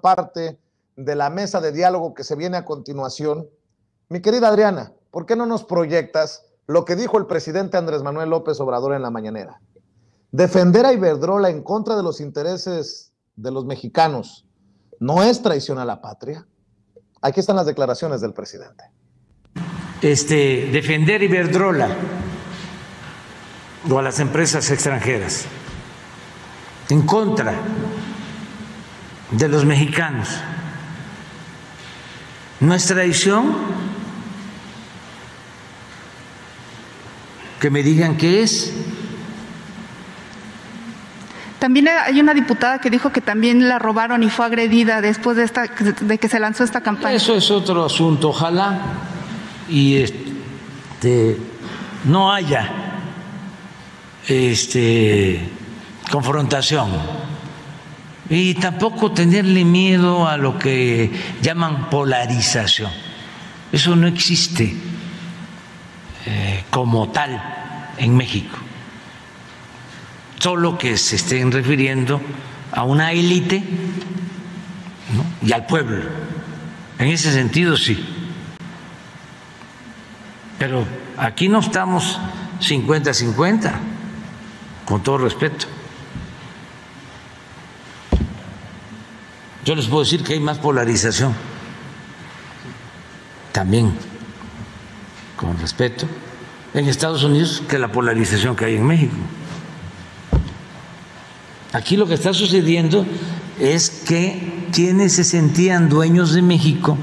parte de la mesa de diálogo que se viene a continuación. Mi querida Adriana, ¿por qué no nos proyectas lo que dijo el presidente Andrés Manuel López Obrador en la mañanera? Defender a Iberdrola en contra de los intereses de los mexicanos no es traición a la patria. Aquí están las declaraciones del presidente. Defender Iberdrola o a las empresas extranjeras en contra de los mexicanos no es traición. Que me digan qué es. También hay una diputada que dijo que también la robaron y fue agredida después de que se lanzó esta campaña. Eso es otro asunto. Ojalá y no haya confrontación y tampoco tenerle miedo a lo que llaman polarización. Eso no existe como tal en México. Solo que se estén refiriendo a una élite, ¿no?, y al pueblo. En ese sentido sí. Pero aquí no estamos 50-50, con todo respeto. Yo les puedo decir que hay más polarización, también con respeto, en Estados Unidos que la polarización que hay en México. Aquí lo que está sucediendo es que quienes se sentían dueños de México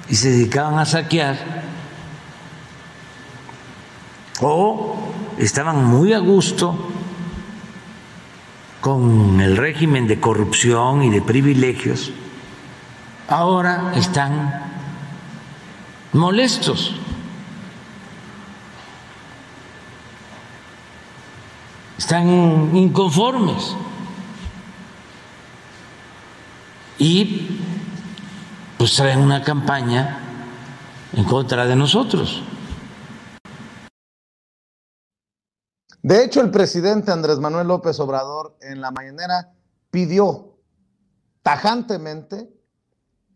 y se dedicaban a saquear o estaban muy a gusto con el régimen de corrupción y de privilegios, ahora están molestos. Están inconformes y pues traen una campaña en contra de nosotros. De hecho, el presidente Andrés Manuel López Obrador en la mañanera pidió tajantemente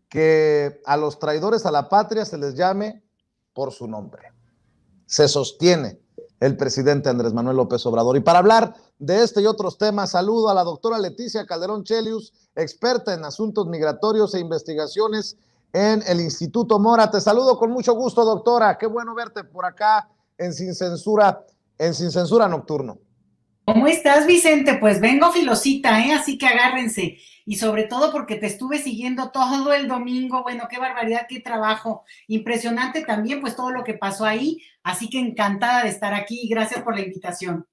que a los traidores a la patria se les llame por su nombre. Se sostiene el presidente Andrés Manuel López Obrador. Y para hablar de este y otros temas, saludo a la doctora Leticia Calderón Chelius, experta en asuntos migratorios e investigaciones en el Instituto Mora. Te saludo con mucho gusto, doctora. Qué bueno verte por acá en Sin Censura Nocturno. ¿Cómo estás, Vicente? Pues vengo filosita, así que agárrense. Y sobre todo porque te estuve siguiendo todo el domingo. Bueno, qué barbaridad, qué trabajo. Impresionante también, pues todo lo que pasó ahí. Así que encantada de estar aquí y gracias por la invitación.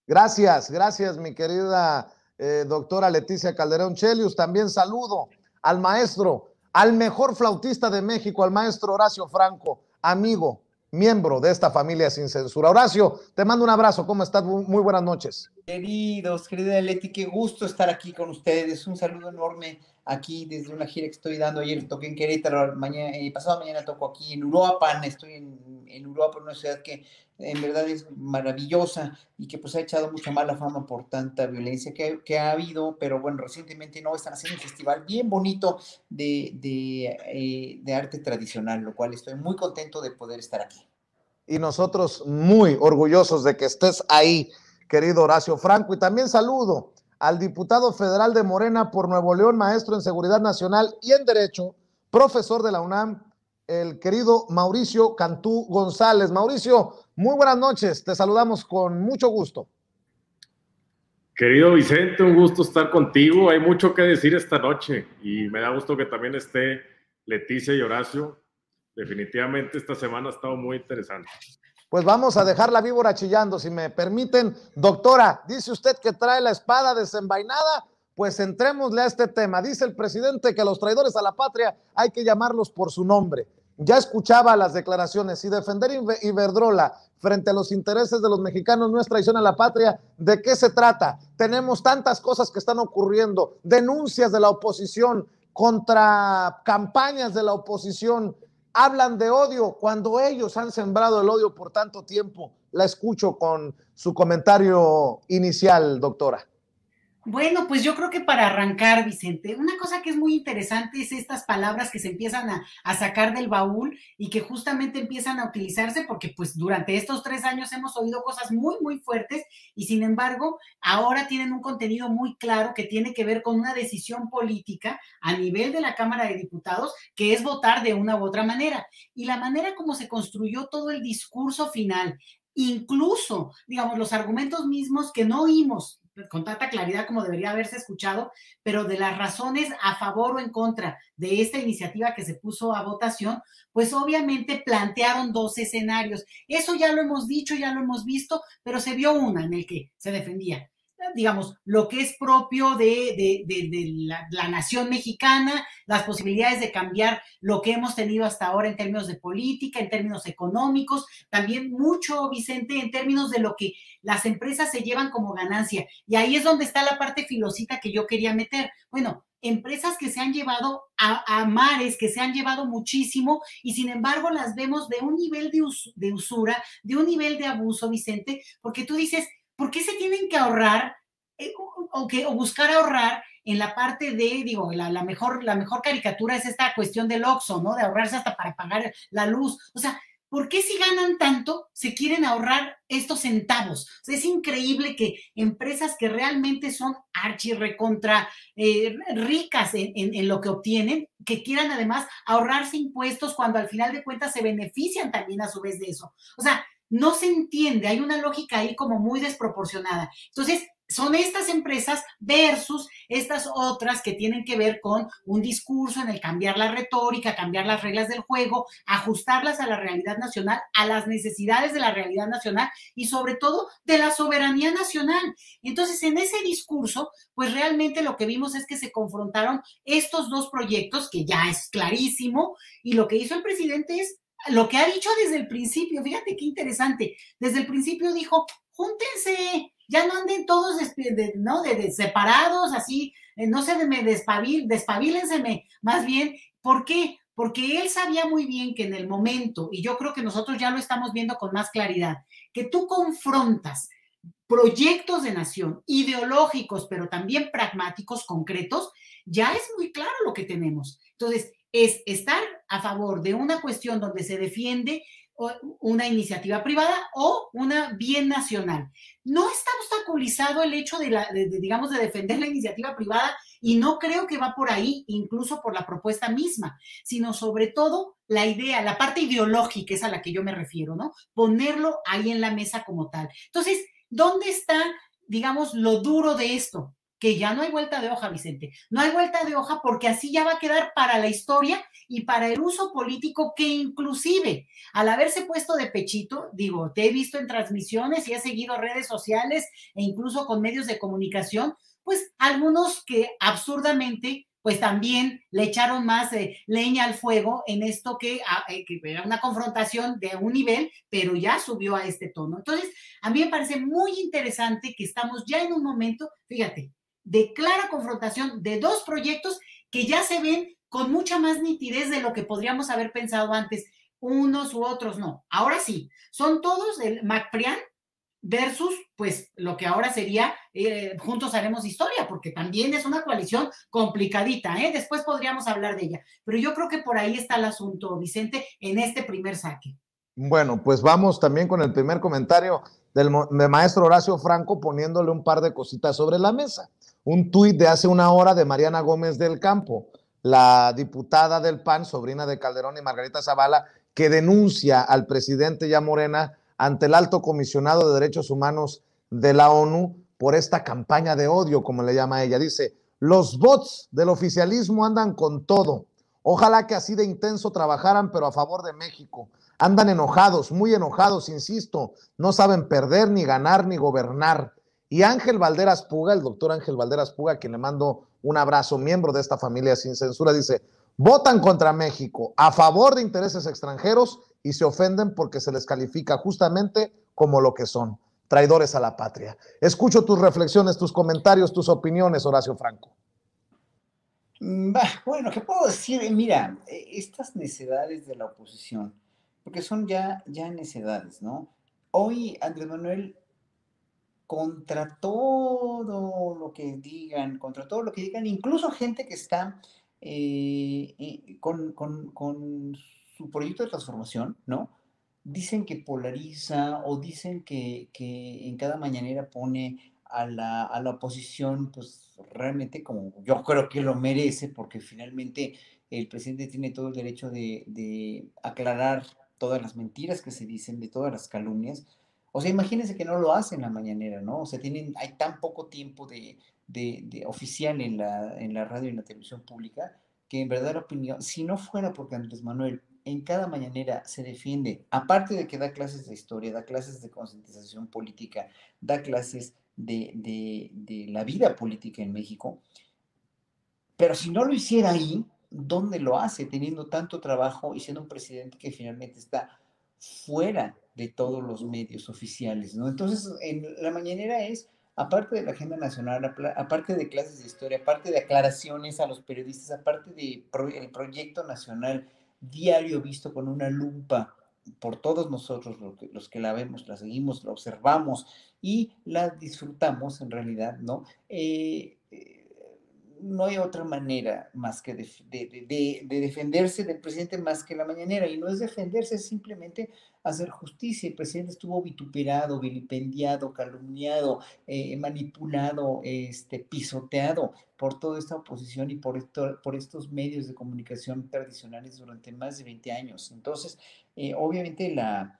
Gracias, mi querida doctora Leticia Calderón Chelius. También saludo al maestro, al mejor flautista de México, al maestro Horacio Franco, amigo, miembro de esta familia Sin Censura. Horacio, te mando un abrazo. ¿Cómo estás? Muy buenas noches. Querida Leti, qué gusto estar aquí con ustedes. Un saludo enorme aquí desde una gira que estoy dando. Ayer toqué en Querétaro, pasado mañana toco aquí en Uruapan. Estoy en Uruapan, una ciudad que en verdad es maravillosa y que pues ha echado mucha mala fama por tanta violencia que ha habido, pero bueno, recientemente no están haciendo un festival bien bonito de arte tradicional, lo cual estoy muy contento de poder estar aquí. Y nosotros muy orgullosos de que estés ahí, querido Horacio Franco. Y también saludo al diputado federal de Morena por Nuevo León, maestro en Seguridad Nacional y en Derecho, profesor de la UNAM, el querido Mauricio Cantú González. Mauricio, muy buenas noches, te saludamos con mucho gusto. Querido Vicente, un gusto estar contigo. Hay mucho que decir esta noche y me da gusto que también esté Leticia y Horacio. Definitivamente esta semana ha estado muy interesante. Pues vamos a dejar la víbora chillando, si me permiten. Doctora, dice usted que trae la espada desenvainada, pues entrémosle a este tema. Dice el presidente que a los traidores a la patria hay que llamarlos por su nombre. Ya escuchaba las declaraciones, y defender Iberdrola frente a los intereses de los mexicanos no es traición a la patria. ¿De qué se trata? Tenemos tantas cosas que están ocurriendo, denuncias de la oposición contra campañas de la oposición. Hablan de odio cuando ellos han sembrado el odio por tanto tiempo. La escucho con su comentario inicial, doctora. Bueno, pues yo creo que para arrancar, Vicente, una cosa que es muy interesante es estas palabras que se empiezan a sacar del baúl y que justamente empiezan a utilizarse porque pues durante estos 3 años hemos oído cosas muy, muy fuertes y sin embargo ahora tienen un contenido muy claro que tiene que ver con una decisión política a nivel de la Cámara de Diputados, que es votar de una u otra manera. Y la manera como se construyó todo el discurso final, incluso, digamos, los argumentos mismos que no oímos con tanta claridad como debería haberse escuchado, pero de las razones a favor o en contra de esta iniciativa que se puso a votación, pues obviamente plantearon dos escenarios. Eso ya lo hemos dicho, ya lo hemos visto, pero se vio una en el que se defendía, digamos, lo que es propio de la nación mexicana, las posibilidades de cambiar lo que hemos tenido hasta ahora en términos de política, en términos económicos, también mucho, Vicente, en términos de lo que las empresas se llevan como ganancia. Y ahí es donde está la parte filosita que yo quería meter. Bueno, empresas que se han llevado a mares, que se han llevado muchísimo y sin embargo las vemos de un nivel de usura, de un nivel de abuso, Vicente, porque tú dices, ¿por qué se tienen que ahorrar o buscar ahorrar en la parte de, digo, la mejor caricatura es esta cuestión del Oxxo, ¿no? De ahorrarse hasta para pagar la luz. O sea, ¿por qué si ganan tanto se quieren ahorrar estos centavos? O sea, es increíble que empresas que realmente son archirrecontra ricas en lo que obtienen, que quieran además ahorrarse impuestos cuando al final de cuentas se benefician también a su vez de eso. O sea, no se entiende, hay una lógica ahí como muy desproporcionada. Entonces, son estas empresas versus estas otras que tienen que ver con un discurso en el cambiar la retórica, cambiar las reglas del juego, ajustarlas a la realidad nacional, a las necesidades de la realidad nacional y sobre todo de la soberanía nacional. Entonces, en ese discurso, pues realmente lo que vimos es que se confrontaron estos dos proyectos, que ya es clarísimo, y lo que hizo el presidente es lo que ha dicho desde el principio. Fíjate qué interesante, desde el principio dijo, júntense, ya no anden todos separados, así, no se me despabilenseme, más bien, ¿por qué? Porque él sabía muy bien que en el momento, y yo creo que nosotros ya lo estamos viendo con más claridad, que tú confrontas proyectos de nación, ideológicos, pero también pragmáticos, concretos, ya es muy claro lo que tenemos. Entonces, es estar a favor de una cuestión donde se defiende una iniciativa privada o una bien nacional. No está obstaculizado el hecho digamos, de defender la iniciativa privada y no creo que va por ahí, incluso por la propuesta misma, sino sobre todo la idea, la parte ideológica es a la que yo me refiero, ¿no? Ponerlo ahí en la mesa como tal. Entonces, ¿dónde está, digamos, lo duro de esto? Que ya no hay vuelta de hoja, Vicente. No hay vuelta de hoja porque así ya va a quedar para la historia y para el uso político que inclusive al haberse puesto de pechito, digo, te he visto en transmisiones y he seguido redes sociales e incluso con medios de comunicación, pues algunos que absurdamente pues también le echaron más leña al fuego en esto que era una confrontación de un nivel, pero ya subió a este tono. Entonces, a mí me parece muy interesante que estamos ya en un momento, fíjate, de clara confrontación de dos proyectos que ya se ven con mucha más nitidez de lo que podríamos haber pensado antes, unos u otros no. Ahora sí, son todos el MacPrian versus, pues, lo que ahora sería Juntos Haremos Historia, porque también es una coalición complicadita, ¿eh? Después podríamos hablar de ella. Pero yo creo que por ahí está el asunto, Vicente, en este primer saque. Bueno, pues vamos también con el primer comentario del maestro Horacio Franco poniéndole un par de cositas sobre la mesa. Un tuit de hace una hora de Mariana Gómez del Campo, la diputada del PAN, sobrina de Calderón y Margarita Zavala, que denuncia al presidente ya Morena ante el alto comisionado de derechos humanos de la ONU por esta campaña de odio, como le llama ella. Dice, los bots del oficialismo andan con todo. Ojalá que así de intenso trabajaran, pero a favor de México. Andan enojados, muy enojados, insisto. No saben perder, ni ganar, ni gobernar. Y Ángel Valderas Puga, el doctor Ángel Valderas Puga, a quien le mando un abrazo, miembro de esta familia sin censura, dice, votan contra México, a favor de intereses extranjeros y se ofenden porque se les califica justamente como lo que son, traidores a la patria. Escucho tus reflexiones, tus comentarios, tus opiniones, Horacio Franco. Bueno, ¿qué puedo decir? Mira, estas necedades de la oposición, porque son ya necedades, ¿no? Hoy Andrés Manuel contra todo lo que digan, incluso gente que está con su proyecto de transformación, ¿no? Dicen que polariza o dicen que en cada mañanera pone a la oposición, pues realmente como yo creo que lo merece, porque finalmente el presidente tiene todo el derecho de aclarar todas las mentiras que se dicen, de todas las calumnias. O sea, imagínense que no lo hacen en la mañanera, ¿no? O sea, hay tan poco tiempo de oficial en la radio y en la televisión pública, que en verdad la opinión, si no fuera porque Andrés Manuel en cada mañanera se defiende, aparte de que da clases de historia, da clases de concientización política, da clases de la vida política en México, pero si no lo hiciera ahí, ¿dónde lo hace? Teniendo tanto trabajo y siendo un presidente que finalmente está fuera de todos los medios oficiales, ¿no? Entonces, en la mañanera es, aparte de la agenda nacional, aparte de clases de historia, aparte de aclaraciones a los periodistas, aparte del proyecto nacional diario visto con una lupa por todos nosotros, los que la vemos, la seguimos, la observamos y la disfrutamos en realidad, ¿no? No hay otra manera más que de defenderse del presidente más que la mañanera, y no es defenderse, es simplemente hacer justicia. El presidente estuvo vituperado, vilipendiado, calumniado, manipulado, pisoteado por toda esta oposición y por estos medios de comunicación tradicionales durante más de 20 años. Entonces, obviamente la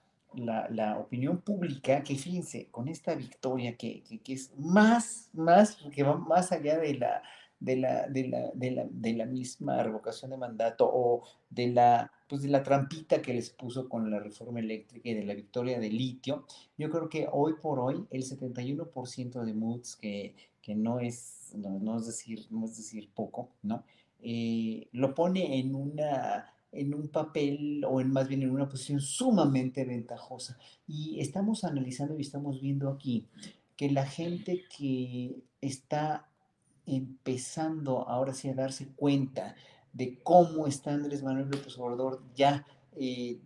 opinión pública, que fíjense, con esta victoria que es que va más allá de la misma revocación de mandato o pues de la trampita que les puso con la reforma eléctrica y de la victoria de litio. Yo creo que hoy por hoy el 71% de Moods, que no es decir poco, ¿no? Lo pone en un papel o más bien en una posición sumamente ventajosa. Y estamos analizando y estamos viendo aquí que la gente que está empezando ahora sí a darse cuenta de cómo está Andrés Manuel López Obrador ya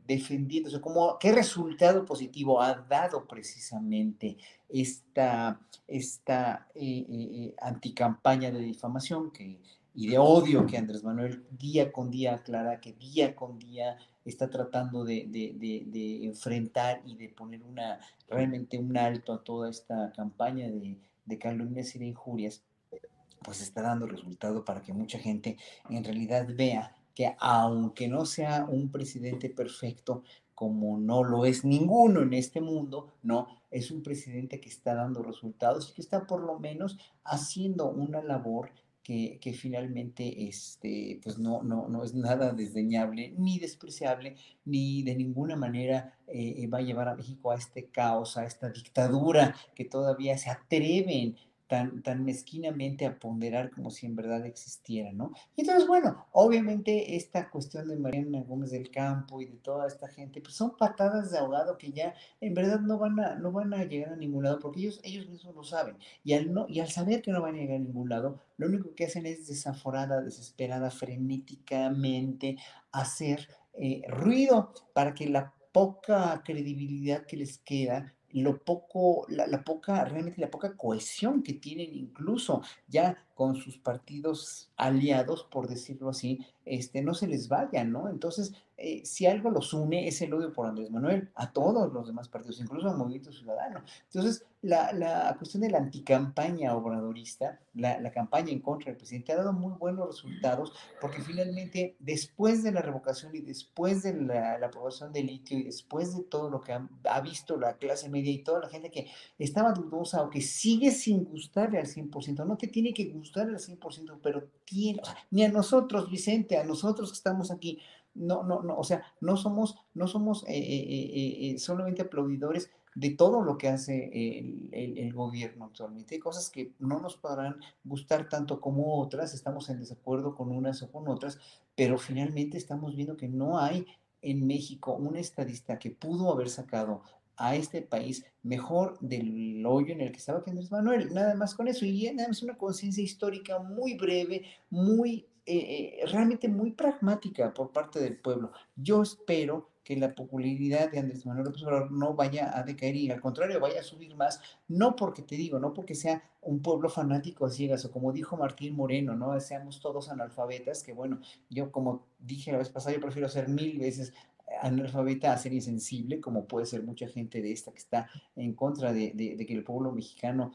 defendiendo, o sea, qué resultado positivo ha dado precisamente esta anticampaña de difamación y de odio que Andrés Manuel día con día aclara, que día con día está tratando de enfrentar y de poner realmente un alto a toda esta campaña de calumnias y de injurias. Pues está dando resultado para que mucha gente en realidad vea que aunque no sea un presidente perfecto, como no lo es ninguno en este mundo, no, es un presidente que está dando resultados y que está por lo menos haciendo una labor que finalmente pues no es nada desdeñable ni despreciable, ni de ninguna manera va a llevar a México a este caos, a esta dictadura que todavía se atreven tan mezquinamente a ponderar como si en verdad existiera, ¿no? Y entonces, bueno, obviamente esta cuestión de Mariana Gómez del Campo y de toda esta gente, pues son patadas de ahogado que ya en verdad no van a llegar a ningún lado, porque ellos mismos lo saben. Y al saber que no van a llegar a ningún lado, lo único que hacen es desaforada, desesperada, frenéticamente hacer ruido para que la poca credibilidad que les queda, realmente la poca cohesión que tienen incluso ya con sus partidos aliados, por decirlo así, no se les vaya, ¿no? Entonces, si algo los une es el odio por Andrés Manuel, a todos los demás partidos, incluso al Movimiento Ciudadano. Entonces, la cuestión de la anticampaña obradorista, la campaña en contra del presidente, ha dado muy buenos resultados, porque finalmente, después de la revocación y después de la aprobación del litio y después de todo lo que ha visto la clase media y toda la gente que estaba dudosa o que sigue sin gustarle al 100%, no que tiene que gustarle al 100%, pero tiene, o sea, ni a nosotros, Vicente, a nosotros que estamos aquí, no, o sea, no somos solamente aplaudidores de todo lo que hace el gobierno actualmente. Hay cosas que no nos podrán gustar tanto como otras, estamos en desacuerdo con unas o con otras, pero finalmente estamos viendo que no hay en México un estadista que pudo haber sacado a este país mejor del hoyo en el que estaba que Andrés Manuel, nada más con eso, y nada más una conciencia histórica muy breve, realmente muy pragmática por parte del pueblo. Yo espero que la popularidad de Andrés Manuel López Obrador no vaya a decaer y al contrario vaya a subir más, no porque te digo, no porque sea un pueblo fanático a ciegas o como dijo Martín Moreno, ¿no? Seamos todos analfabetas, que bueno, yo como dije la vez pasada, yo prefiero ser 1000 veces analfabeta a ser insensible, como puede ser mucha gente de esta que está en contra de que el pueblo mexicano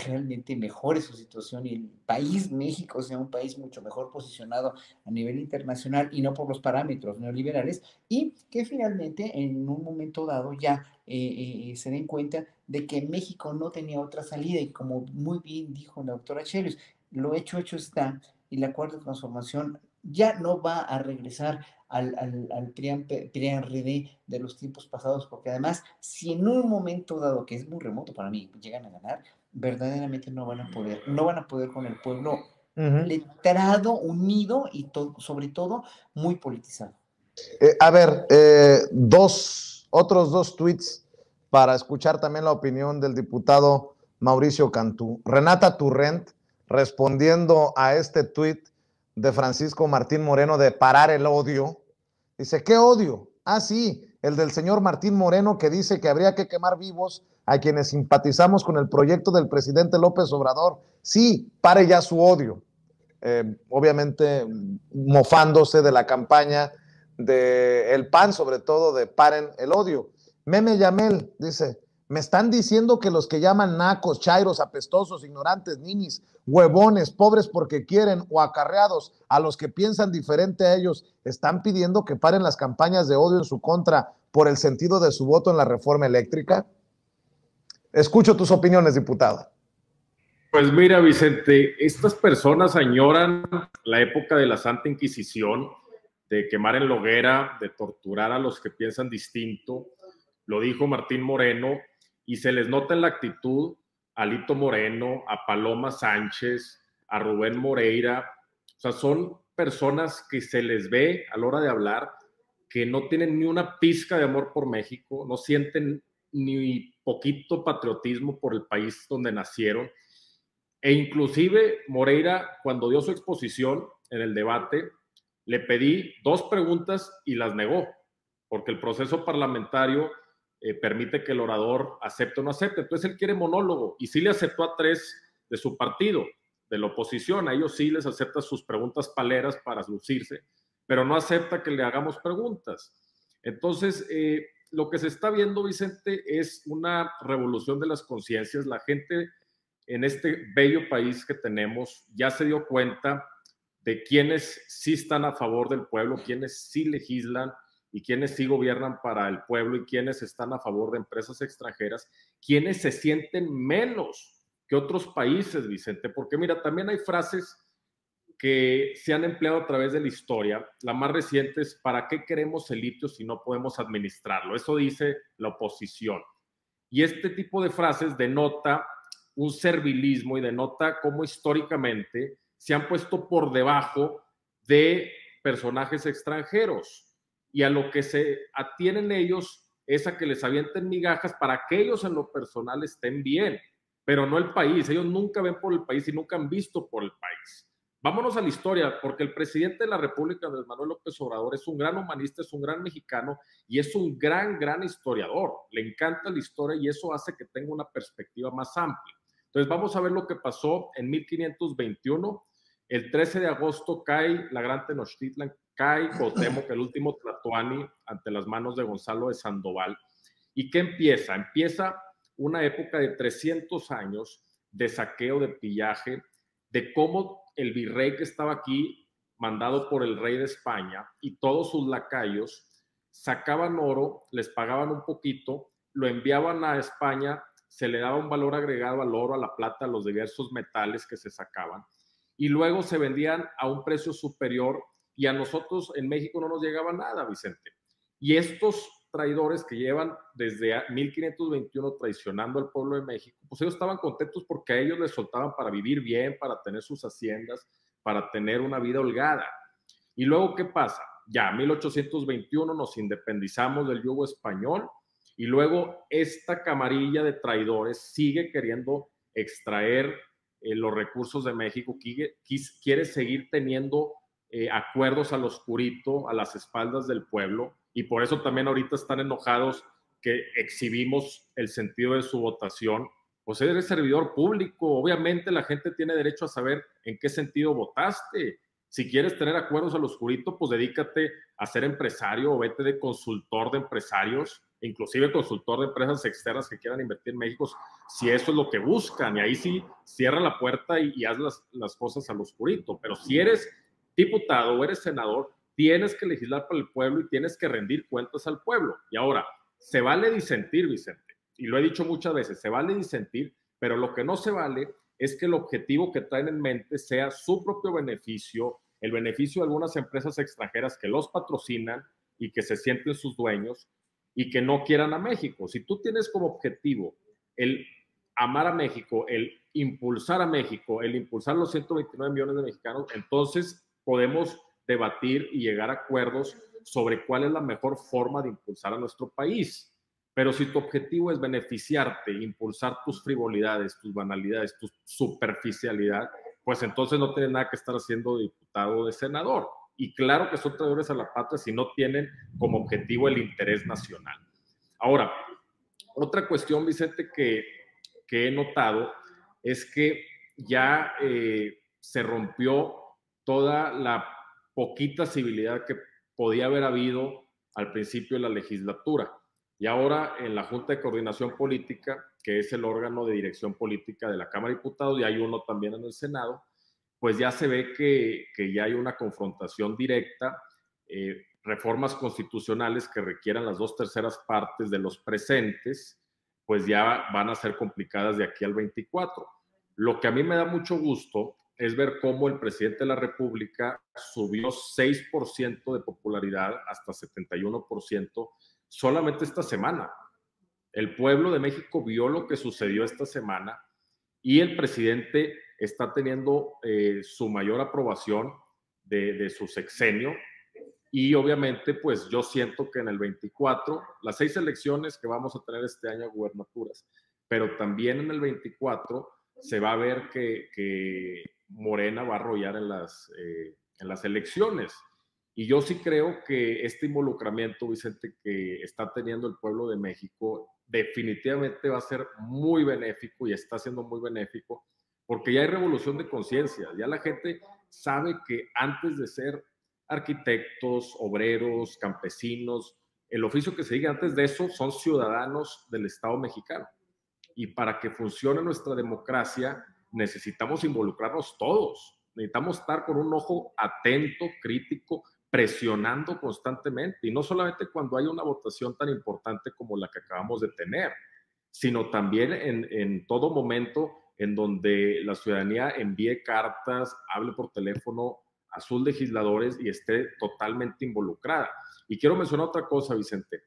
realmente mejore su situación y el país México sea un país mucho mejor posicionado a nivel internacional y no por los parámetros neoliberales, y que finalmente en un momento dado ya se den cuenta de que México no tenía otra salida y como muy bien dijo la doctora Chelius, lo hecho está y la cuarta transformación ya no va a regresar al PRI-PRD de los tiempos pasados, porque además, si en un momento dado, que es muy remoto para mí, llegan a ganar, verdaderamente no van a poder con el pueblo letrado, unido y sobre todo muy politizado. A ver, otros dos tweets para escuchar también la opinión del diputado Mauricio Cantú. Renata Turrent, respondiendo a este tweet de Francisco Martín Moreno de parar el odio, dice, ¿qué odio? Ah, sí, el del señor Martín Moreno que dice que habría que quemar vivos a quienes simpatizamos con el proyecto del presidente López Obrador. Sí, pare ya su odio. Obviamente mofándose de la campaña del PAN, sobre todo de paren el odio. Meme Yamel dice, me están diciendo que los que llaman nacos, chairos, apestosos, ignorantes, ninis, huevones, pobres porque quieren o acarreados a los que piensan diferente a ellos, están pidiendo que paren las campañas de odio en su contra por el sentido de su voto en la reforma eléctrica. Escucho tus opiniones, diputado. Pues mira, Vicente, estas personas añoran la época de la Santa Inquisición, de quemar en la hoguera, de torturar a los que piensan distinto. Lo dijo Martín Moreno, y se les nota en la actitud a Lito Moreno, a Paloma Sánchez, a Rubén Moreira. O sea, son personas que se les ve a la hora de hablar que no tienen ni una pizca de amor por México, no sienten ni poquito patriotismo por el país donde nacieron. E inclusive Moreira, cuando dio su exposición en el debate, le pedí 2 preguntas y las negó, porque el proceso parlamentario permite que el orador acepte o no acepte. Entonces él quiere monólogo, y sí le aceptó a 3 de su partido, de la oposición. A ellos sí les acepta sus preguntas paleras para lucirse, pero no acepta que le hagamos preguntas. Entonces, lo que se está viendo, Vicente, es una revolución de las conciencias. La gente en este bello país que tenemos ya se dio cuenta de quienes sí están a favor del pueblo, quienes sí legislan y quienes sí gobiernan para el pueblo y quienes están a favor de empresas extranjeras, quienes se sienten menos que otros países, Vicente, porque mira, también hay frases que se han empleado a través de la historia. La más reciente es, ¿para qué queremos el litio si no podemos administrarlo? Eso dice la oposición. Y este tipo de frases denota un servilismo y denota cómo históricamente se han puesto por debajo de personajes extranjeros, y a lo que se atienen ellos es a que les avienten migajas para que ellos en lo personal estén bien, pero no el país. Ellos nunca ven por el país y nunca han visto por el país. Vámonos a la historia, porque el presidente de la República, Andrés Manuel López Obrador, es un gran humanista, es un gran mexicano y es un gran historiador. Le encanta la historia y eso hace que tenga una perspectiva más amplia. Entonces vamos a ver lo que pasó en 1521. El 13 de agosto cae la Gran Tenochtitlan, cae Cuauhtémoc, el último Tlatoani, ante las manos de Gonzalo de Sandoval. ¿Y qué empieza? Empieza una época de 300 años de saqueo, de pillaje, de cómo el virrey que estaba aquí, mandado por el rey de España, y todos sus lacayos, sacaban oro, les pagaban un poquito, lo enviaban a España, se le daba un valor agregado al oro, a la plata, a los diversos metales que se sacaban, y luego se vendían a un precio superior, y a nosotros en México no nos llegaba nada, Vicente. Y estos traidores que llevan desde 1521 traicionando al pueblo de México, pues ellos estaban contentos porque a ellos les soltaban para vivir bien, para tener sus haciendas, para tener una vida holgada. Y luego, ¿qué pasa? Ya, 1821 nos independizamos del yugo español, y luego esta camarilla de traidores sigue queriendo extraer los recursos de México, quiere seguir teniendo acuerdos al oscurito, a las espaldas del pueblo, y por eso también ahorita están enojados que exhibimos el sentido de su votación. Pues eres servidor público, obviamente la gente tiene derecho a saber en qué sentido votaste. Si quieres tener acuerdos al oscurito, pues dedícate a ser empresario o vete de consultor de empresarios, inclusive consultor de empresas externas que quieran invertir en México, si eso es lo que buscan. Y ahí sí, cierra la puerta y haz las cosas al oscurito. Pero si eres diputado o eres senador, tienes que legislar para el pueblo y tienes que rendir cuentas al pueblo. Y ahora, se vale disentir, Vicente, y lo he dicho muchas veces, se vale disentir, pero lo que no se vale es que el objetivo que traen en mente sea su propio beneficio, el beneficio de algunas empresas extranjeras que los patrocinan y que se sienten sus dueños y que no quieran a México. Si tú tienes como objetivo el amar a México, el impulsar a México, el impulsar los 129 millones de mexicanos, entonces podemos debatir y llegar a acuerdos sobre cuál es la mejor forma de impulsar a nuestro país. Pero si tu objetivo es beneficiarte, impulsar tus frivolidades, tus banalidades, tu superficialidad, pues entonces no tienes nada que estar haciendo de diputado o de senador. Y claro que son traidores a la patria si no tienen como objetivo el interés nacional. Ahora, otra cuestión, Vicente, que he notado es que ya se rompió toda la poquita civilidad que podía haber habido al principio de la legislatura. Y ahora en la Junta de Coordinación Política, que es el órgano de dirección política de la Cámara de Diputados, y hay uno también en el Senado, pues ya se ve que ya hay una confrontación directa, reformas constitucionales que requieran las 2/3 partes de los presentes, pues ya van a ser complicadas de aquí al 24. Lo que a mí me da mucho gusto es ver cómo el presidente de la República subió 6% de popularidad hasta 71% solamente esta semana. El pueblo de México vio lo que sucedió esta semana y el presidente está teniendo su mayor aprobación de su sexenio. Y obviamente, pues yo siento que en el 24, las 6 elecciones que vamos a tener este año, gubernaturas, pero también en el 24 se va a ver que Morena va a arrollar en las elecciones. Y yo sí creo que este involucramiento, Vicente, que está teniendo el pueblo de México, definitivamente va a ser muy benéfico y está siendo muy benéfico, porque ya hay revolución de conciencia. Ya la gente sabe que antes de ser arquitectos, obreros, campesinos, el oficio que se diga antes de eso son ciudadanos del Estado mexicano. Y para que funcione nuestra democracia necesitamos involucrarnos todos. Necesitamos estar con un ojo atento, crítico, presionando constantemente, y no solamente cuando hay una votación tan importante como la que acabamos de tener, sino también en todo momento en donde la ciudadanía envíe cartas, hable por teléfono a sus legisladores y esté totalmente involucrada. Y quiero mencionar otra cosa, Vicente.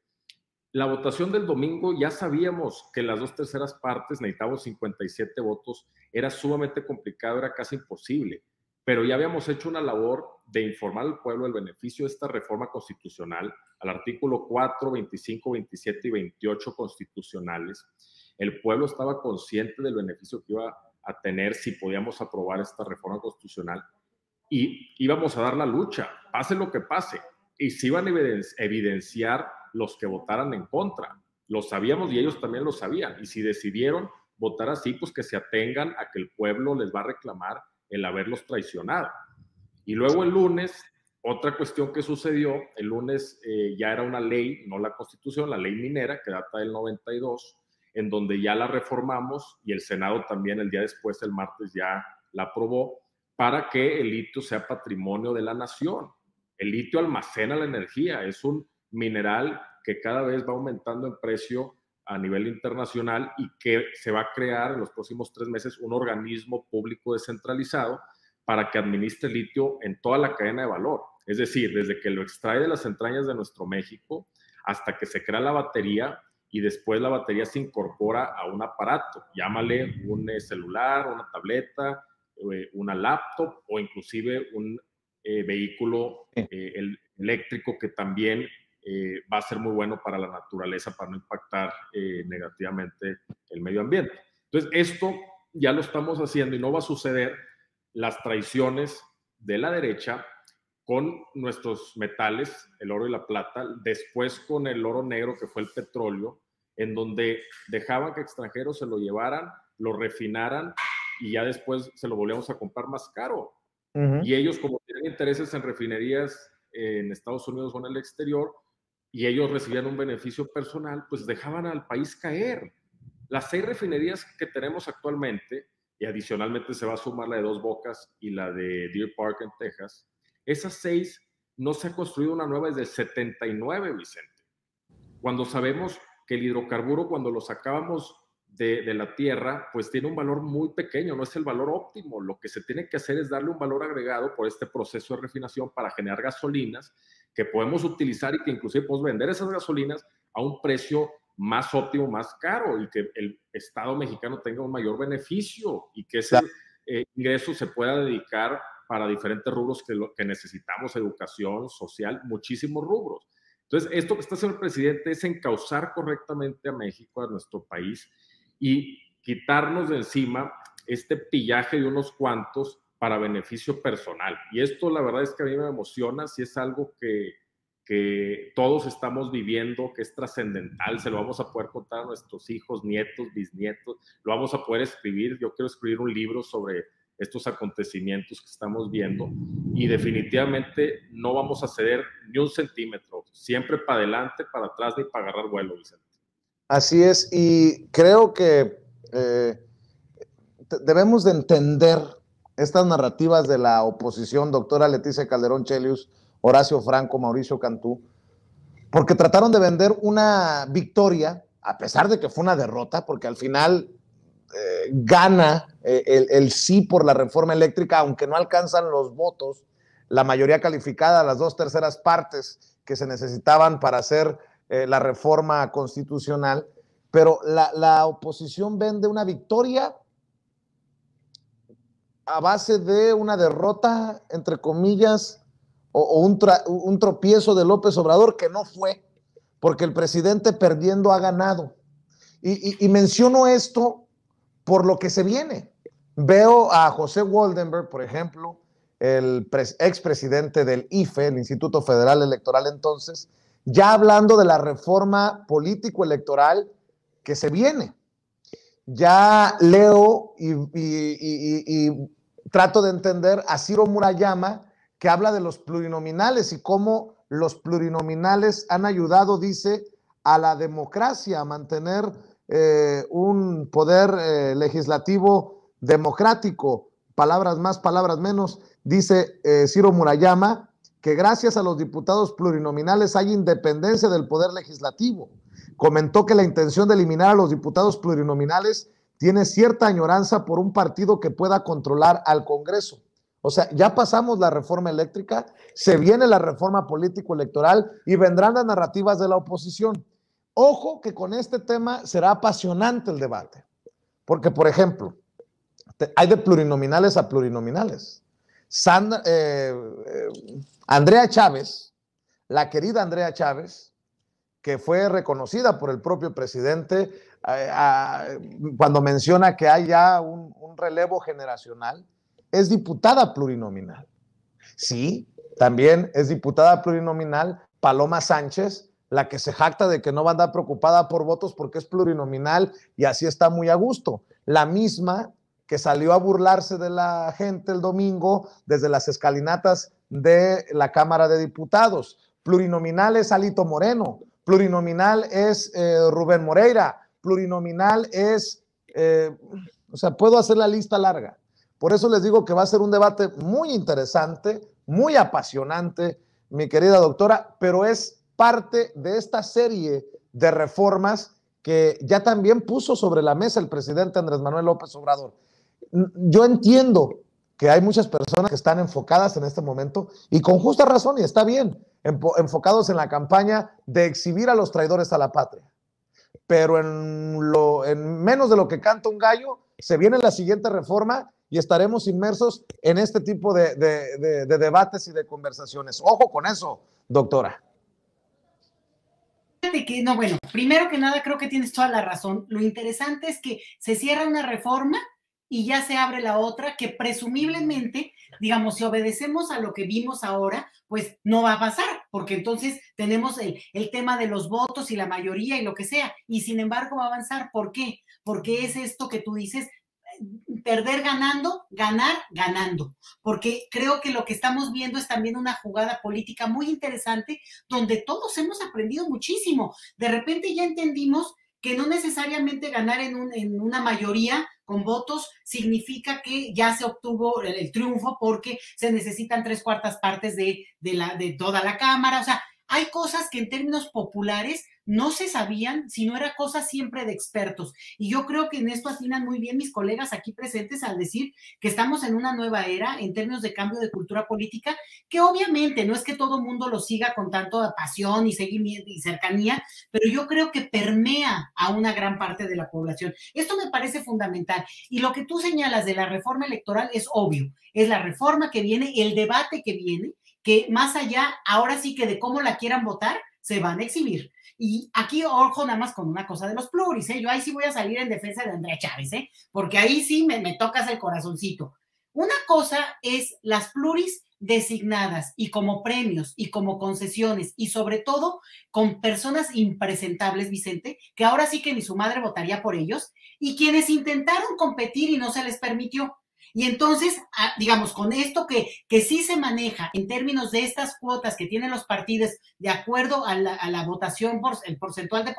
La votación del domingo ya sabíamos que las 2/3 partes, necesitábamos 57 votos, era sumamente complicado, era casi imposible, pero ya habíamos hecho una labor de informar al pueblo del beneficio de esta reforma constitucional, al artículo 4, 25, 27 y 28 constitucionales. El pueblo estaba consciente del beneficio que iba a tener si podíamos aprobar esta reforma constitucional y íbamos a dar la lucha, pase lo que pase, y se iban a evidenciar los que votaran en contra. Lo sabíamos y ellos también lo sabían, y si decidieron votar así, pues que se atengan a que el pueblo les va a reclamar el haberlos traicionado. Y luego el lunes, otra cuestión que sucedió, el lunes ya era una ley, no la Constitución, la ley minera, que data del 92, en donde ya la reformamos y el Senado también el día después, el martes, ya la aprobó para que el litio sea patrimonio de la nación. El litio almacena la energía, es un mineral que cada vez va aumentando en precio a nivel internacional y que se va a crear en los próximos 3 meses un organismo público descentralizado para que administre litio en toda la cadena de valor. Es decir, desde que lo extrae de las entrañas de nuestro México hasta que se crea la batería y después la batería se incorpora a un aparato, llámale un celular, una tableta, una laptop o inclusive un vehículo eléctrico que también va a ser muy bueno para la naturaleza, para no impactar negativamente el medio ambiente. Entonces, esto ya lo estamos haciendo y no va a suceder las traiciones de la derecha con nuestros metales, el oro y la plata, después con el oro negro, que fue el petróleo, en donde dejaban que extranjeros se lo llevaran, lo refinaran y ya después se lo volvíamos a comprar más caro. Y ellos, como tienen intereses en refinerías en Estados Unidos o en el exterior, y ellos recibían un beneficio personal, pues dejaban al país caer. Las 6 refinerías que tenemos actualmente, y adicionalmente se va a sumar la de Dos Bocas y la de Deer Park en Texas, esas 6 no se ha construido una nueva desde el 79, Vicente. Cuando sabemos que el hidrocarburo, cuando lo sacábamos de la tierra, pues tiene un valor muy pequeño, no es el valor óptimo. Lo que se tiene que hacer es darle un valor agregado por este proceso de refinación para generar gasolinas que podemos utilizar y que inclusive podemos vender esas gasolinas a un precio más óptimo, más caro, y que el Estado mexicano tenga un mayor beneficio y que ese ingreso se pueda dedicar para diferentes rubros que necesitamos, educación, social, muchísimos rubros. Entonces, esto que está haciendo el presidente es encauzar correctamente a México, a nuestro país, y quitarnos de encima este pillaje de unos cuantos para beneficio personal. Y esto la verdad es que a mí me emociona, si es algo que todos estamos viviendo, que es trascendental, se lo vamos a poder contar a nuestros hijos, nietos, bisnietos, lo vamos a poder escribir. Yo quiero escribir un libro sobre estos acontecimientos que estamos viendo y definitivamente no vamos a ceder ni un centímetro, siempre para adelante, para atrás, ni para agarrar vuelo, Vicente. Así es, y creo que debemos de entender estas narrativas de la oposición, doctora Leticia Calderón Chelius, Horacio Franco, Mauricio Cantú, porque trataron de vender una victoria, a pesar de que fue una derrota, porque al final gana el sí por la reforma eléctrica, aunque no alcanzan los votos, la mayoría calificada, las 2/3 partes que se necesitaban para hacer la reforma constitucional, pero la oposición vende una victoria a base de una derrota, entre comillas, o un tropiezo de López Obrador, que no fue, porque el presidente perdiendo ha ganado. Y menciono esto por lo que se viene. Veo a José Woldenberg, por ejemplo, el expresidente del IFE, el Instituto Federal Electoral entonces, ya hablando de la reforma político-electoral que se viene. Ya leo y trato de entender a Ciro Murayama, que habla de los plurinominales y cómo los plurinominales han ayudado, dice, a la democracia, a mantener un poder legislativo democrático. Palabras más, palabras menos, dice Ciro Murayama, que gracias a los diputados plurinominales hay independencia del poder legislativo. Comentó que la intención de eliminar a los diputados plurinominales tiene cierta añoranza por un partido que pueda controlar al Congreso. O sea, ya pasamos la reforma eléctrica, se viene la reforma político-electoral y vendrán las narrativas de la oposición. Ojo que con este tema será apasionante el debate, porque, por ejemplo, hay de plurinominales a plurinominales. Andrea Chávez, la querida Andrea Chávez, que fue reconocida por el propio presidente cuando menciona que hay ya un relevo generacional, es diputada plurinominal. Sí, también es diputada plurinominal Paloma Sánchez, la que se jacta de que no va a andar preocupada por votos porque es plurinominal y así está muy a gusto. La misma que salió a burlarse de la gente el domingo desde las escalinatas de la Cámara de Diputados. Plurinominal es Alito Moreno, plurinominal es Rubén Moreira, plurinominal es, o sea, puedo hacer la lista larga. Por eso les digo que va a ser un debate muy interesante, muy apasionante, mi querida doctora, pero es parte de esta serie de reformas que ya también puso sobre la mesa el presidente Andrés Manuel López Obrador. Yo entiendo que hay muchas personas que están enfocadas en este momento y con justa razón, y está bien, enfocados en la campaña de exhibir a los traidores a la patria. Pero en menos de lo que canta un gallo, se viene la siguiente reforma y estaremos inmersos en este tipo de debates y de conversaciones. Ojo con eso, doctora. No, bueno, primero que nada creo que tienes toda la razón. Lo interesante es que se cierra una reforma y ya se abre la otra que presumiblemente, digamos, si obedecemos a lo que vimos ahora, pues no va a pasar, porque entonces tenemos el tema de los votos y la mayoría y lo que sea, y sin embargo va a avanzar. ¿Por qué? Porque es esto que tú dices, perder ganando, ganar ganando, porque creo que lo que estamos viendo es también una jugada política muy interesante donde todos hemos aprendido muchísimo. De repente ya entendimos que no necesariamente ganar en una mayoría con votos significa que ya se obtuvo el triunfo porque se necesitan 3/4 partes de toda la Cámara. O sea, hay cosas que en términos populares no se sabían, sino era cosa siempre de expertos. Y yo creo que en esto atinan muy bien mis colegas aquí presentes al decir que estamos en una nueva era en términos de cambio de cultura política, que obviamente no es que todo mundo lo siga con tanto pasión y seguimiento y cercanía, pero yo creo que permea a una gran parte de la población. Esto me parece fundamental. Y lo que tú señalas de la reforma electoral es obvio. Es la reforma que viene, el debate que viene, que más allá, ahora sí que de cómo la quieran votar, se van a exhibir. Y aquí, ojo, nada más con una cosa de los pluris, ¿eh? Yo ahí sí voy a salir en defensa de Andrea Chávez, ¿eh? Porque ahí sí me tocas el corazoncito. Una cosa es las pluris designadas y como premios y como concesiones y sobre todo con personas impresentables, Vicente, que ahora sí que ni su madre votaría por ellos, y quienes intentaron competir y no se les permitió. Y entonces, digamos, con esto que sí se maneja en términos de estas cuotas que tienen los partidos de acuerdo a la votación, el porcentual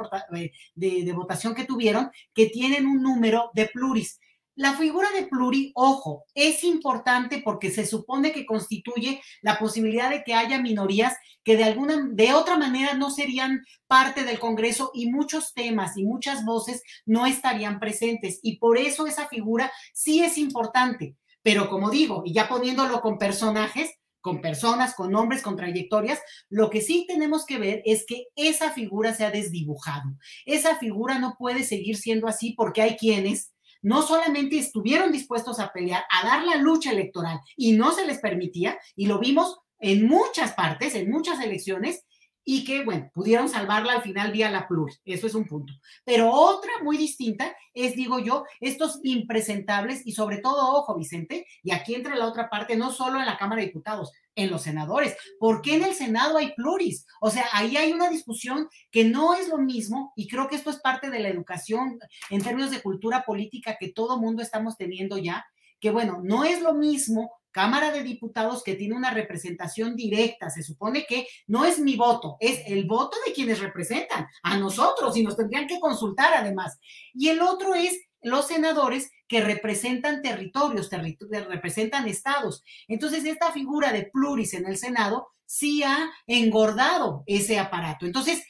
de votación que tuvieron, que tienen un número de pluris. La figura de pluri, ojo, es importante porque se supone que constituye la posibilidad de que haya minorías que de otra manera no serían parte del Congreso y muchos temas y muchas voces no estarían presentes. Y por eso esa figura sí es importante. Pero como digo, y ya poniéndolo con personajes, con personas, con nombres, con trayectorias, lo que sí tenemos que ver es que esa figura se ha desdibujado. Esa figura no puede seguir siendo así porque hay quienes no solamente estuvieron dispuestos a pelear, a dar la lucha electoral y no se les permitía, y lo vimos en muchas partes, en muchas elecciones, y que, bueno, pudieron salvarla al final vía la pluri, eso es un punto. Pero otra muy distinta es, digo yo, estos impresentables y sobre todo, ojo, Vicente, y aquí entra la otra parte, no solo en la Cámara de Diputados, en los senadores. ¿Por qué en el Senado hay pluris? O sea, ahí hay una discusión que no es lo mismo, y creo que esto es parte de la educación en términos de cultura política que todo mundo estamos teniendo ya, que bueno, no es lo mismo Cámara de Diputados que tiene una representación directa, se supone que no es mi voto, es el voto de quienes representan a nosotros y nos tendrían que consultar además. Y el otro es los senadores que representan territorios, representan estados. Entonces, esta figura de pluris en el Senado sí ha engordado ese aparato. Entonces,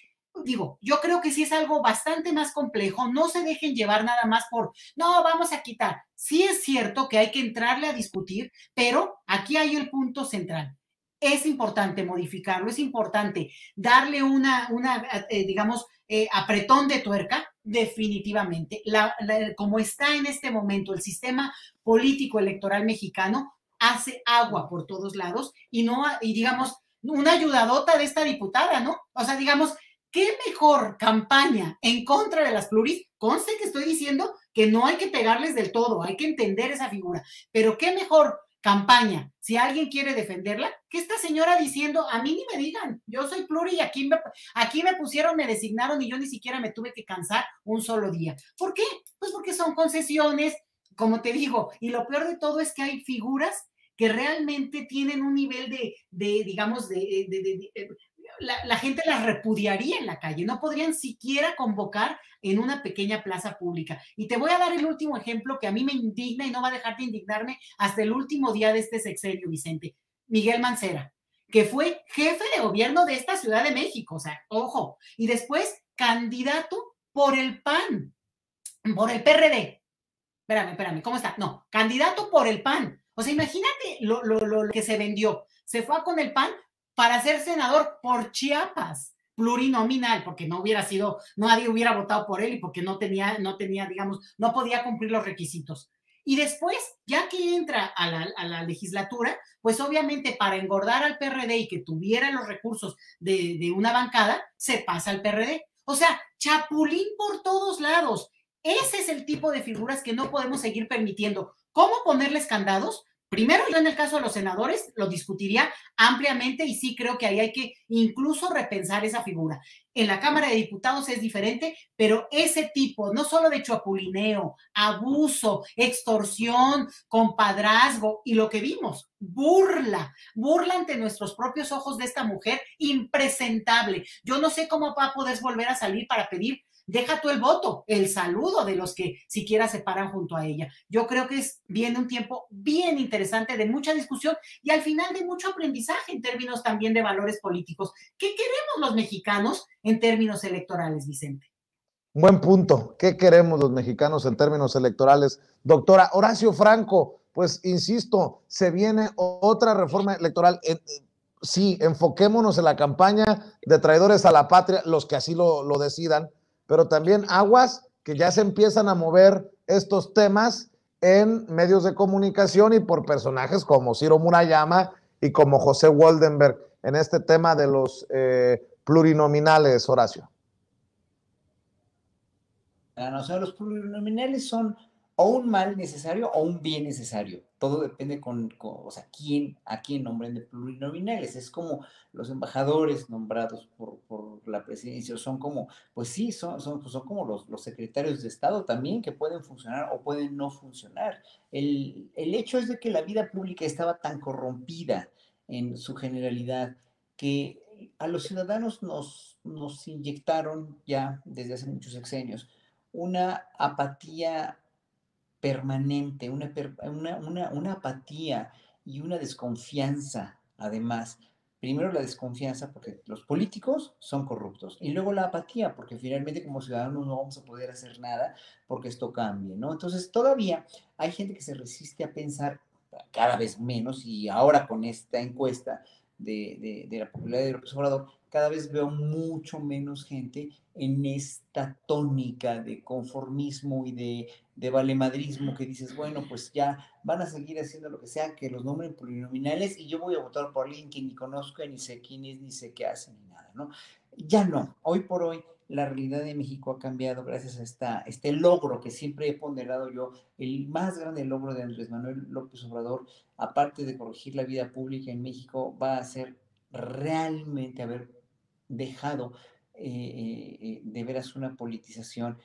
digo, yo creo que sí es algo bastante más complejo, no se dejen llevar nada más por, no, vamos a quitar. Sí es cierto que hay que entrarle a discutir, pero aquí hay el punto central. Es importante modificarlo, es importante darle digamos, apretón de tuerca, definitivamente. Como está en este momento el sistema político electoral mexicano, hace agua por todos lados y digamos, una ayudadota de esta diputada, ¿no? O sea, digamos, ¿qué mejor campaña en contra de las pluris? Conste que estoy diciendo que no hay que pegarles del todo, hay que entender esa figura, pero qué mejor campaña, si alguien quiere defenderla, que esta señora diciendo, a mí ni me digan, yo soy pluri y aquí me pusieron, me designaron y yo ni siquiera me tuve que cansar un solo día. ¿Por qué? Pues porque son concesiones, como te digo, y lo peor de todo es que hay figuras que realmente tienen un nivel digamos, la gente las repudiaría en la calle, no podrían siquiera convocar en una pequeña plaza pública. Y te voy a dar el último ejemplo que a mí me indigna y no va a dejar de indignarme hasta el último día de este sexenio, Vicente. Miguel Mancera, que fue jefe de gobierno de esta Ciudad de México, o sea, ojo, y después candidato por el PAN, por el PRD. Espérame, ¿cómo está? No, candidato por el PAN. O sea, imagínate lo que se vendió. Se fue con el PAN para ser senador por Chiapas, plurinominal, porque no hubiera sido, nadie hubiera votado por él y porque no tenía, digamos, no podía cumplir los requisitos. Y después, ya que entra a la legislatura, pues obviamente para engordar al PRD y que tuviera los recursos de una bancada, se pasa al PRD. O sea, chapulín por todos lados. Ese es el tipo de figuras que no podemos seguir permitiendo. ¿Cómo ponerles candados? Primero, yo en el caso de los senadores lo discutiría ampliamente y sí creo que ahí hay que incluso repensar esa figura. En la Cámara de Diputados es diferente, pero ese tipo, no solo de chapulineo, abuso, extorsión, compadrazgo y lo que vimos, burla ante nuestros propios ojos de esta mujer impresentable. Yo no sé cómo va a poder volver a salir para pedir. Deja tú el voto, el saludo de los que siquiera se paran junto a ella. Yo creo que viene un tiempo bien interesante de mucha discusión y al final de mucho aprendizaje en términos también de valores políticos. ¿Qué queremos los mexicanos en términos electorales, Vicente? Buen punto. ¿Qué queremos los mexicanos en términos electorales? Doctora Horacio Franco, pues insisto, se viene otra reforma electoral. Sí, enfoquémonos en la campaña de traidores a la patria, los que así lo decidan, pero también aguas que ya se empiezan a mover estos temas en medios de comunicación y por personajes como Ciro Murayama y como José Woldenberg en este tema de los plurinominales, Horacio. O sea, los plurinominales son o un mal necesario o un bien necesario. Todo depende o sea, a quién nombren de plurinominales. Es como los embajadores nombrados por la presidencia. Son como, pues sí, son como los secretarios de Estado también, que pueden funcionar o pueden no funcionar. El hecho es de que la vida pública estaba tan corrompida en su generalidad que a los ciudadanos nos inyectaron ya desde hace muchos sexenios una apatía permanente, una apatía y una desconfianza, además. Primero la desconfianza porque los políticos son corruptos y luego la apatía porque finalmente como ciudadanos no vamos a poder hacer nada porque esto cambie, ¿no? Entonces todavía hay gente que se resiste a pensar cada vez menos y ahora con esta encuesta de la popularidad de López Obrador, cada vez veo mucho menos gente en esta tónica de conformismo y de valemadrismo que dices, bueno, pues ya van a seguir haciendo lo que sea, que los nombren plurinominales y yo voy a votar por alguien que ni conozco, ni sé quién es, ni sé qué hace, ni nada, ¿no? Ya no, hoy por hoy la realidad de México ha cambiado gracias a este logro que siempre he ponderado yo, el más grande logro de Andrés Manuel López Obrador, aparte de corregir la vida pública en México, va a ser realmente haber dejado de veras una politización,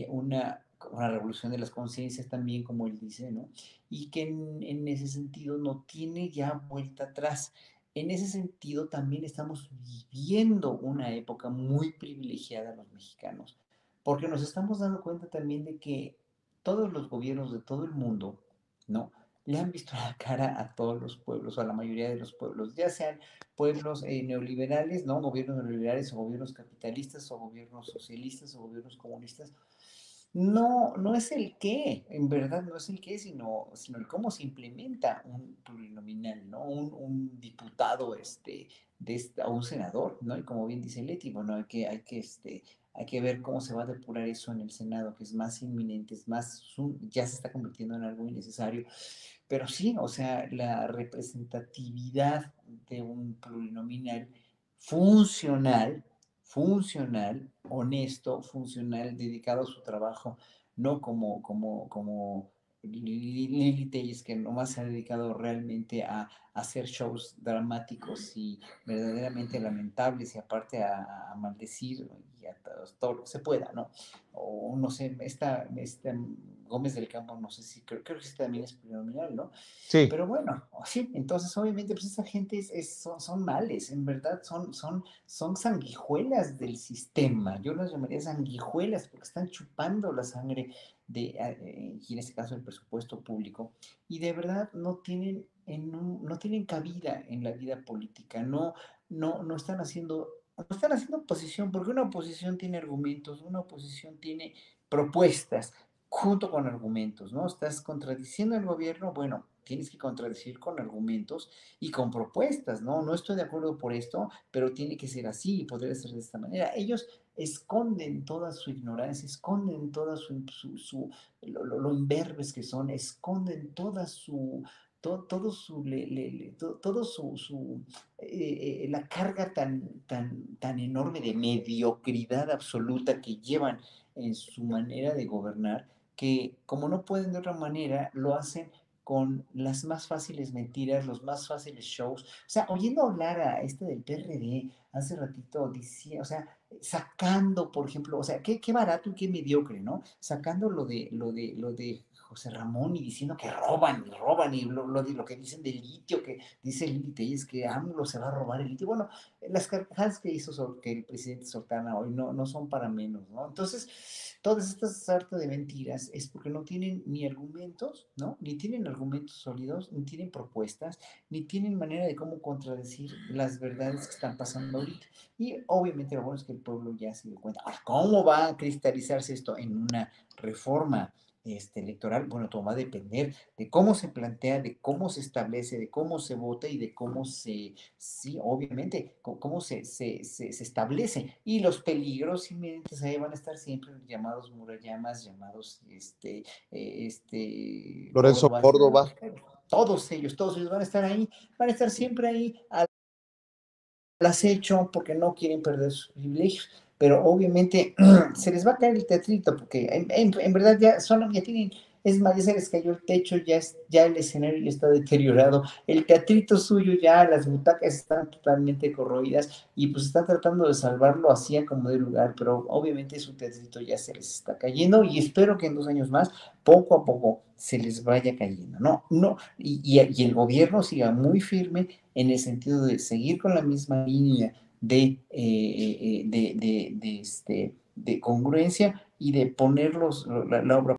una revolución de las conciencias también, como él dice, ¿no? Y que en ese sentido no tiene ya vuelta atrás. En ese sentido también estamos viviendo una época muy privilegiada los mexicanos, porque nos estamos dando cuenta también de que todos los gobiernos de todo el mundo, ¿no? Le han visto la cara a todos los pueblos, o a la mayoría de los pueblos, ya sean pueblos neoliberales, ¿no? Gobiernos neoliberales o gobiernos capitalistas o gobiernos socialistas o gobiernos comunistas. No es el qué, en verdad no es el qué, sino el cómo se implementa un plurinominal, ¿no? Un diputado, o un senador, ¿no? Y como bien dice Leti, bueno, hay que ver cómo se va a depurar eso en el Senado, que es más inminente, ya se está convirtiendo en algo innecesario. Pero sí, o sea, la representatividad de un plurinominal funcional, honesto, funcional, dedicado a su trabajo, no como Lili Telles, que nomás se ha dedicado realmente a hacer shows dramáticos y verdaderamente lamentables y aparte a maldecir y a todo lo que se pueda, ¿no? O no sé, esta Gómez del Campo, no sé si, creo que también es plurinominal, ¿no? Sí. Pero bueno, sí, entonces obviamente pues esa gente son males, en verdad son sanguijuelas del sistema, yo las llamaría sanguijuelas porque están chupando la sangre y en este caso el presupuesto público, y de verdad no tienen cabida en la vida política, no están haciendo oposición, porque una oposición tiene argumentos, una oposición tiene propuestas, junto con argumentos, ¿no? Estás contradiciendo al gobierno, bueno, tienes que contradecir con argumentos y con propuestas, ¿no? No estoy de acuerdo por esto, pero tiene que ser así y podría ser de esta manera. Ellos esconden toda su ignorancia, esconden toda lo imberbes que son, esconden toda su todo la carga tan enorme de mediocridad absoluta que llevan en su manera de gobernar, que como no pueden de otra manera, lo hacen con las más fáciles mentiras, los más fáciles shows. O sea, oyendo hablar a este del PRD hace ratito, decía, o sea, sacando, por ejemplo, o sea, qué barato y qué mediocre, ¿no? Sacando lo de José Ramón y diciendo que roban, y lo que dicen del litio, que dice Lili Telles que AMLO se va a robar el litio. Bueno, las carcajadas que hizo que el presidente Sotana hoy no son para menos, ¿no? Entonces, todas estas sarta de mentiras es porque no tienen ni argumentos, ¿no? Ni tienen argumentos sólidos, ni tienen propuestas, ni tienen manera de cómo contradecir las verdades que están pasando ahorita. Y obviamente lo bueno es que el pueblo ya se dio cuenta. Ahora, ¿cómo va a cristalizarse esto en una reforma electoral? Bueno, todo va a depender de cómo se plantea, de cómo se establece, de cómo se vota y de cómo sí, obviamente, cómo se establece. Y los peligros inminentes ahí van a estar siempre llamados Murayamas, llamados Lorenzo Córdoba. todos ellos van a estar siempre ahí al acecho porque no quieren perder sus privilegios. Pero obviamente se les va a caer el teatrito porque en verdad ya tienen, es más, ya se les cayó el techo, ya el escenario ya está deteriorado, el teatrito suyo ya, las butacas están totalmente corroídas y pues están tratando de salvarlo así a como de lugar, pero obviamente su teatrito ya se les está cayendo y espero que en 2 años más, poco a poco, se les vaya cayendo, y el gobierno siga muy firme en el sentido de seguir con la misma línea de congruencia y de poner la obra